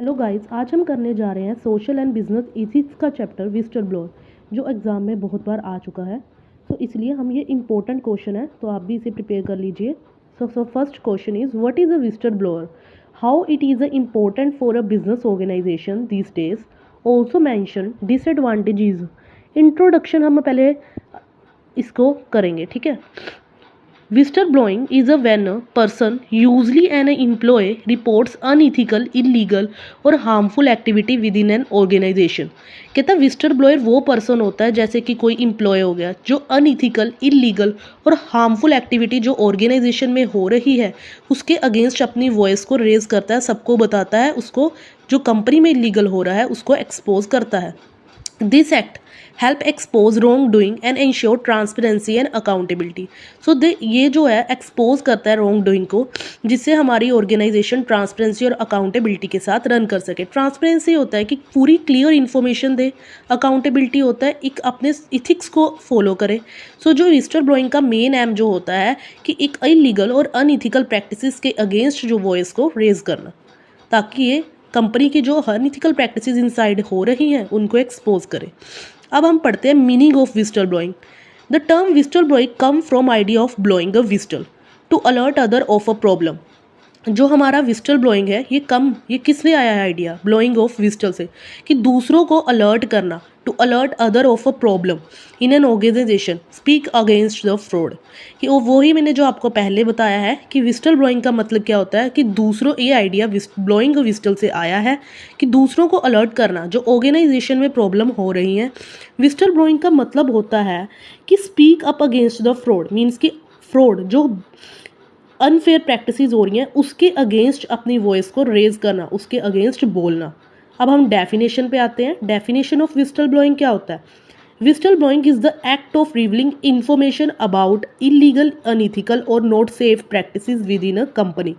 Hello guys, आज हम करने जा रहे हैं सोशल एंड बिजनेस इथिक्स का चैप्टर विजिटर ब्लोअर, जो एग्ज़ाम में बहुत बार आ चुका है। तो इसलिए हम ये इम्पोर्टेंट क्वेश्चन है, तो आप भी इसे प्रिपेयर कर लीजिए। So first question is what is a whistle blower, how it is a important for a business organisation these days, also mention disadvantages. Introduction हम पहले इसको करेंगे, ठीक है। Whistleblowing is a when a person, usually an employee, reports unethical, illegal और harmful activity within an organization। कहता है विस्टर blower वो पर्सन होता है, जैसे कि कोई इम्प्लॉय हो गया, जो अनइथिकल, इलीगल और हार्मफुल एक्टिविटी जो ऑर्गेनाइजेशन में हो रही है उसके अगेंस्ट अपनी वॉइस को रेज करता है, सबको बताता है, उसको जो कंपनी में इलीगल हो रहा है उसको एक्सपोज करता है। This act help expose wrongdoing and ensure transparency and accountability. So ये जो है एक्सपोज करता है रॉन्ग डूइंग को, जिससे हमारी ऑर्गेनाइजेशन ट्रांसपेरेंसी और अकाउंटेबिलिटी के साथ रन कर सके। ट्रांसपेरेंसी होता है कि पूरी क्लियर इन्फॉर्मेशन दे, अकाउंटेबिलिटी होता है एक अपने इथिक्स को फॉलो करे। सो जो विजिटर ब्लोइंग का मेन एम जो होता है कि एक इलीगल और अनइथिकल प्रैक्टिसेस के अगेंस्ट जो वॉइस को रेज करना, ताकि ये कंपनी की जो अनइथिकल प्रैक्टिसेस इनसाइड हो रही हैं उनको एक्सपोज करें। अब हम पढ़ते हैं meaning of whistle blowing. The term whistle blowing come from idea of blowing a whistle to alert other of a problem. जो हमारा विजिटर ब्लोइंग है ये किससे आया है आइडिया, ब्लोइंग ऑफ विजिटर से, कि दूसरों को अलर्ट करना, to alert other of a problem in an organisation, speak against the fraud. कि वो ही मैंने जो आपको पहले बताया है कि विजिटर ब्लोइंग का मतलब क्या होता है, कि दूसरों, ये आइडिया ब्लोइंग विजिटर से आया है कि दूसरों को अलर्ट करना जो ऑर्गेनाइजेशन में प्रॉब्लम हो रही है। विजिटर ब्लोइंग का मतलब होता है कि speak up against the fraud, means कि फ्रॉड जो अनफेयर प्रैक्टिसेस हो रही हैं उसके अगेंस्ट अपनी वॉइस को रेज करना, उसके अगेंस्ट बोलना। अब हम डेफिनेशन पे आते हैं। डेफिनेशन ऑफ विजिटर ब्लोइंग क्या होता है? Whistle blowing is the act of revealing information about illegal, unethical और not safe practices within a company.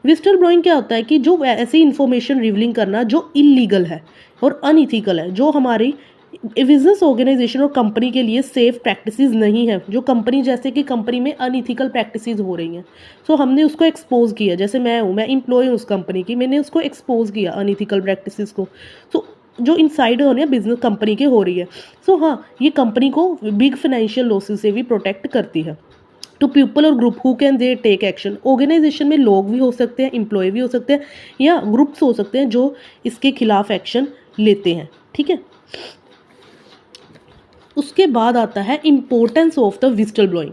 Whistle blowing क्या होता है कि जो ऐसी इंफॉर्मेशन रिवीलिंग करना जो इलीगल है और अनइथिकल है, जो हमारी बिजनेस ऑर्गेनाइजेशन और कंपनी के लिए सेफ प्रैक्टिसेस नहीं है, जो कंपनी, जैसे कि कंपनी में अनइथिकल प्रैक्टिसेस हो रही हैं, सो हमने उसको एक्सपोज किया। जैसे मैं एम्प्लॉय हूँ उस कंपनी की, मैंने उसको एक्सपोज किया अनइथिकल प्रैक्टिसेस को, सो जो इनसाइड हो रही है बिजनेस कंपनी की हो रही है। सो हाँ, ये कंपनी को बिग फाइनेंशियल लॉसेस से भी प्रोटेक्ट करती है। टू पीपल और group who can they take action, organisation में लोग भी हो सकते हैं, एम्प्लॉय भी हो सकते हैं, या ग्रुप्स हो सकते हैं जो इसके खिलाफ एक्शन लेते हैं, ठीक है। उसके बाद आता है importance of the visitor blowing.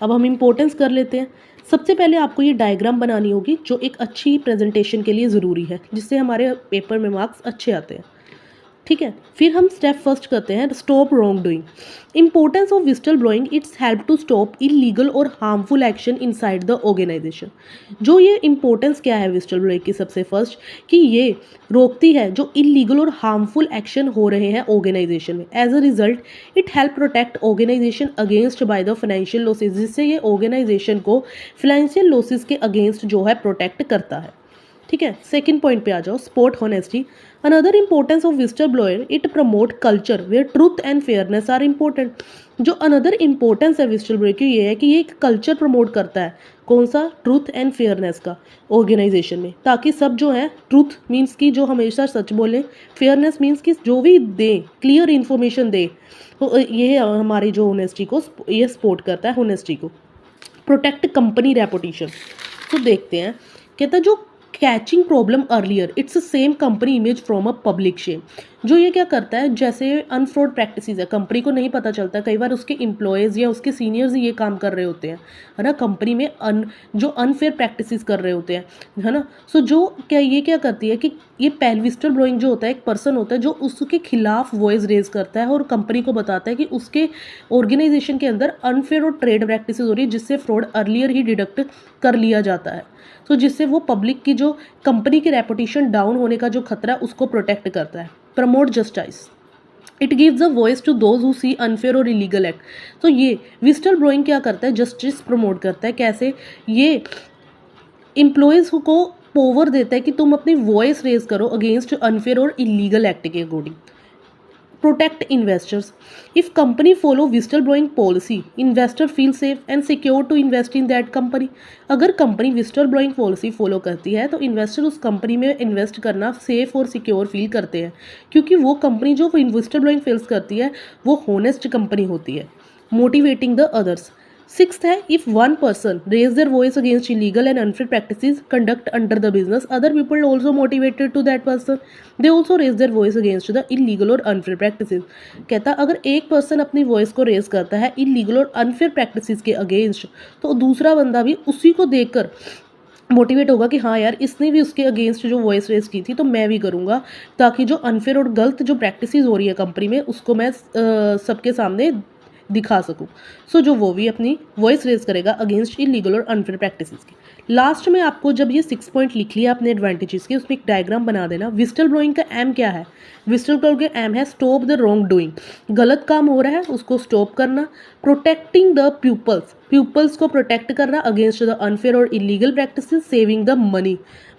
अब हम इम्पोर्टेंस कर लेते हैं। सबसे पहले आपको ये डायग्राम बनानी होगी जो एक अच्छी प्रेजेंटेशन के लिए ज़रूरी है, जिससे हमारे पेपर में मार्क्स अच्छे आते हैं, ठीक है। फिर हम स्टेप फर्स्ट करते हैं, stop wrongdoing. Importance of whistle blowing, it's help to stop illegal और harmful action inside the organisation. जो ये इंपॉर्टेंस क्या है विजिटर ब्लोइंग की, सबसे फर्स्ट कि ये रोकती है जो इलीगल और हार्मफुल एक्शन हो रहे हैं ऑर्गेनाइजेशन में। As a result it help protect organisation against by the financial losses, जिससे ये ऑर्गेनाइजेशन को फाइनेंशियल लॉसेज के अगेंस्ट जो है प्रोटेक्ट करता है, ठीक है। सेकंड पॉइंट पे आ जाओ, support honesty. Another importance of whistle blower, it promote culture where truth and fairness are important. जो अनदर इंपॉर्टेंस है विजिटर ब्लोअर की ये है कि ये एक कल्चर प्रमोट करता है, कौन सा, ट्रूथ एंड फेयरनेस का, ऑर्गेनाइजेशन में, ताकि सब जो है, ट्रूथ मीन्स की जो हमेशा सच बोले, फेयरनेस मीन्स की जो भी दे क्लियर इन्फॉर्मेशन दे, तो ये हमारी जो होनेस्टी को ये सपोर्ट करता है, होनेस्टी को। Protect company reputation. तो देखते हैं, कहता है जो catching problem earlier, it's same company image from a public shame. जो ये क्या करता है, जैसे अनफ्रॉड प्रैक्टिसेस है, कंपनी को नहीं पता चलता, कई बार उसके एम्प्लॉयज़ या उसके सीनियर्स ही ये काम कर रहे होते हैं, है ना, कंपनी में जो अनफेयर प्रैक्टिसेस कर रहे होते हैं, है ना। सो जो ये क्या करती है कि ये विजिटर ब्लोइंग जो होता है, एक पर्सन होता है जो उसके खिलाफ वॉइस रेज करता है और कंपनी को बताता है कि उसके ऑर्गेनाइजेशन के अंदर अनफेयर और ट्रेड प्रैक्टिसेस हो रही है, जिससे फ्रॉड अर्लियर ही डिडक्ट कर लिया जाता है। तो जिससे वो पब्लिक की जो कंपनी की रेपुटेशन डाउन होने का जो खतरा है उसको प्रोटेक्ट करता है। Promote justice, it gives a voice to those who see unfair और इलीगल एक्ट। तो ये विजिटर ब्लोइंग क्या करता है, जस्टिस प्रमोट करता है। कैसे? ये एम्प्लॉयज़ को पावर देता है कि तुम अपनी वॉइस रेज करो अगेंस्ट अनफेयर और इलीगल एक्ट के according. protect investors. If company follow whistleblowing policy, investor feel safe and secure to invest in that company. अगर कंपनी whistleblowing policy फॉलो करती है तो इन्वेस्टर उस कंपनी में इन्वेस्ट करना सेफ और सिक्योर फील करते हैं, क्योंकि वो कंपनी जो whistleblowing फेल्स करती है वो होनेस्ट कंपनी होती है. Motivating the others. सिक्स्थ है, if one person raise their voice against illegal and unfair practices conduct under the business, other people also motivated to that person, they also raise their voice against the illegal और unfair practices. कहता अगर एक person अपनी voice को raise करता है illegal और unfair practices के अगेंस्ट, तो दूसरा बंदा भी उसी को देखकर मोटिवेट होगा कि हाँ यार, इसने भी उसके अगेंस्ट जो वॉइस रेज की थी तो मैं भी करूँगा, ताकि जो अनफेयर और गलत जो प्रैक्टिसेस हो रही है कंपनी में उसको मैं सबके सामने दिखा सकूं. सो जो वो भी अपनी वॉइस रेज करेगा अगेंस्ट इलीगल और अनफेयर प्रैक्टिसेस की. लास्ट में आपको जब ये 6 पॉइंट लिख लिया अपने एडवांटेजेस के, उसमें एक डायग्राम बना देना. विस्टल ब्लोइंग का एम क्या है? विस्टल ब्लोइंग का एम है स्टॉप द रॉन्ग डूइंग. गलत काम हो रहा है उसको स्टॉप करना. प्रोटेक्टिंग द पीपल्स को प्रोटेक्ट करना अगेंस्ट द अनफेयर और illegal practices. Saving the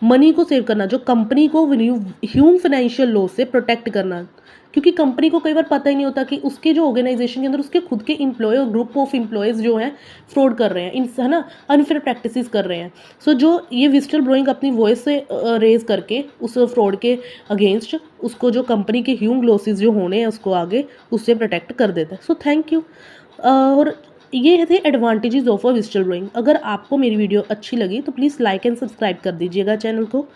money को सेव करना, जो कंपनी को ह्यूमन फाइनेंशियल लॉ से प्रोटेक्ट करना, क्योंकि कंपनी को कई बार पता ही नहीं होता कि उसके जो ऑर्गेनाइजेशन के अंदर उसके खुद के एम्प्लॉय और ग्रुप ऑफ एम्प्लॉयज़ जो हैं फ्रॉड कर रहे हैं, इन है ना, अनफेयर प्रैक्टिसेस कर रहे हैं. सो जो ये विस्टल ब्लोइंग अपनी वॉइस से रेज करके उस फ्रॉड के अगेंस्ट उसको जो कंपनी के ह्यूमन लॉसेस जो होने हैं उसको आगे उससे प्रोटेक्ट कर देता है. So thank you. और ये थे एडवांटेजेस ऑफ अ विस्टल ब्लोइंग. अगर आपको मेरी वीडियो अच्छी लगी तो प्लीज़ लाइक एंड सब्सक्राइब कर दीजिएगा चैनल को.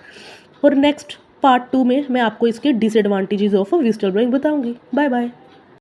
और नेक्स्ट पार्ट 2 में मैं आपको इसके डिसएडवांटेजेस ऑफ विस्टल ब्लोइंग बताऊंगी. Bye bye.